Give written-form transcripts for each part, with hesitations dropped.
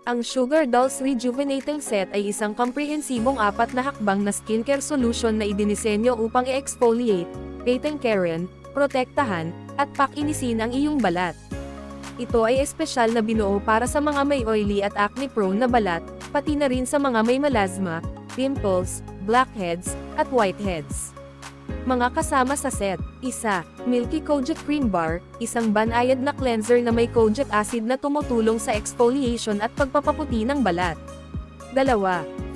Ang Sugar Dolls Rejuvenating Set ay isang komprehensibong 4 na hakbang na skincare solution na idinisenyo upang i-exfoliate, patent-caren, protektahan, at pakinisin ang iyong balat. Ito ay espesyal na binuo para sa mga may oily at acne-prone na balat, pati na rin sa mga may melasma, pimples, blackheads, at whiteheads. Mga kasama sa set: 1. Milky Kojic Cream Bar, isang banayad na cleanser na may kojic acid na tumutulong sa exfoliation at pagpapaputi ng balat. 2.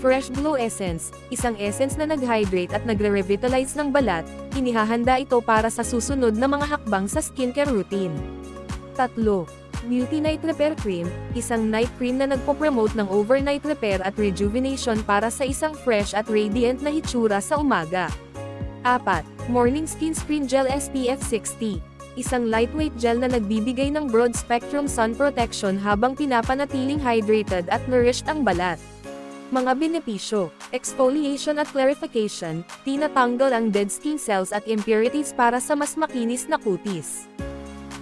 Fresh Glow Essence, isang essence na nag-hydrate at nagre-revitalize ng balat, inihahanda ito para sa susunod na mga hakbang sa skincare routine. 3. Beauty Night Repair Cream, isang night cream na nagpo-promote ng overnight repair at rejuvenation para sa isang fresh at radiant na hitsura sa umaga. 4. Morning Skin Screen Gel SPF 60, isang lightweight gel na nagbibigay ng broad-spectrum sun protection habang pinapanatiling hydrated at nourished ang balat. Mga benepisyo: exfoliation at clarification, tinatanggal ang dead skin cells at impurities para sa mas makinis na kutis.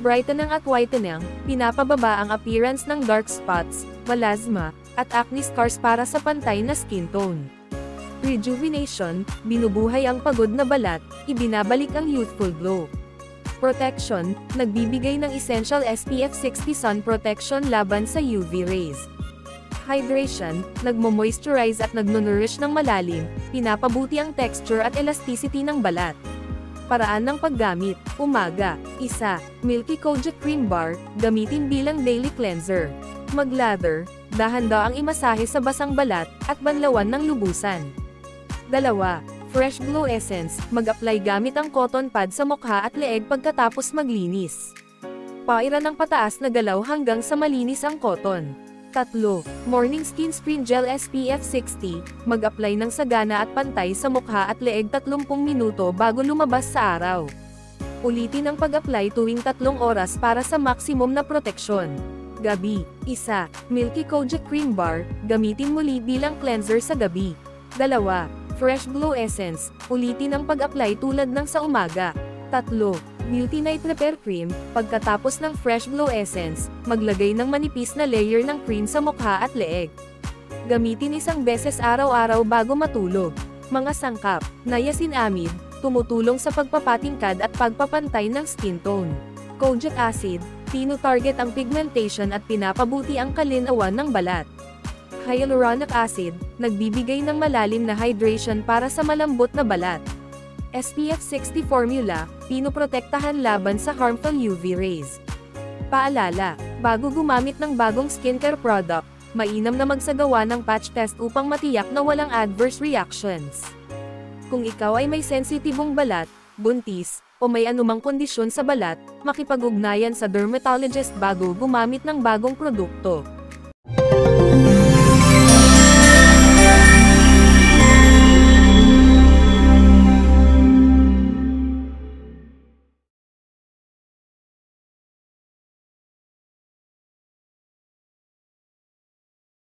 Brightening at whitening, pinapababa ang appearance ng dark spots, melasma, at acne scars para sa pantay na skin tone. Rejuvenation, binubuhay ang pagod na balat, ibinabalik ang youthful glow. Protection, nagbibigay ng essential SPF 60 sun protection laban sa UV rays. Hydration, nagmo-moisturize at nagno-nourish ng malalim, pinapabuti ang texture at elasticity ng balat. Paraan ng paggamit: umaga, 1. Milky Kojic Cream Bar, gamitin bilang daily cleanser. Maglather, dahan-daang imasahe sa basang balat, at banlawan ng lubusan. 2. Fresh Glow Essence, mag-apply gamit ang cotton pad sa mukha at leeg pagkatapos maglinis. Paira ng pataas na galaw hanggang sa malinis ang cotton. 3. Morning Skin Screen Gel SPF 60, mag-apply ng sagana at pantay sa mukha at leeg 30 minuto bago lumabas sa araw. Ulitin ang pag-apply tuwing 3 oras para sa maximum na proteksyon. Gabi, 1. Milky Kojic Cream Bar, gamitin muli bilang cleanser sa gabi. 2. Fresh Glow Essence, ulitin ang pag-apply tulad ng sa umaga. 3. Beauty Night Repair Cream, pagkatapos ng Fresh Glow Essence, maglagay ng manipis na layer ng cream sa mukha at leeg. Gamitin isang beses araw-araw bago matulog. Mga sangkap: niacinamide, tumutulong sa pagpapatingkad at pagpapantay ng skin tone. Kojic acid, tinu-target ang pigmentation at pinapabuti ang kalinawan ng balat. Hyaluronic acid, nagbibigay ng malalim na hydration para sa malambot na balat. SPF 60 formula, pinoprotektahan laban sa harmful UV rays. Paalala, bago gumamit ng bagong skincare product, mainam na magsagawa ng patch test upang matiyak na walang adverse reactions. Kung ikaw ay may sensitibong balat, buntis, o may anumang kondisyon sa balat, makipag-ugnayan sa dermatologist bago gumamit ng bagong produkto.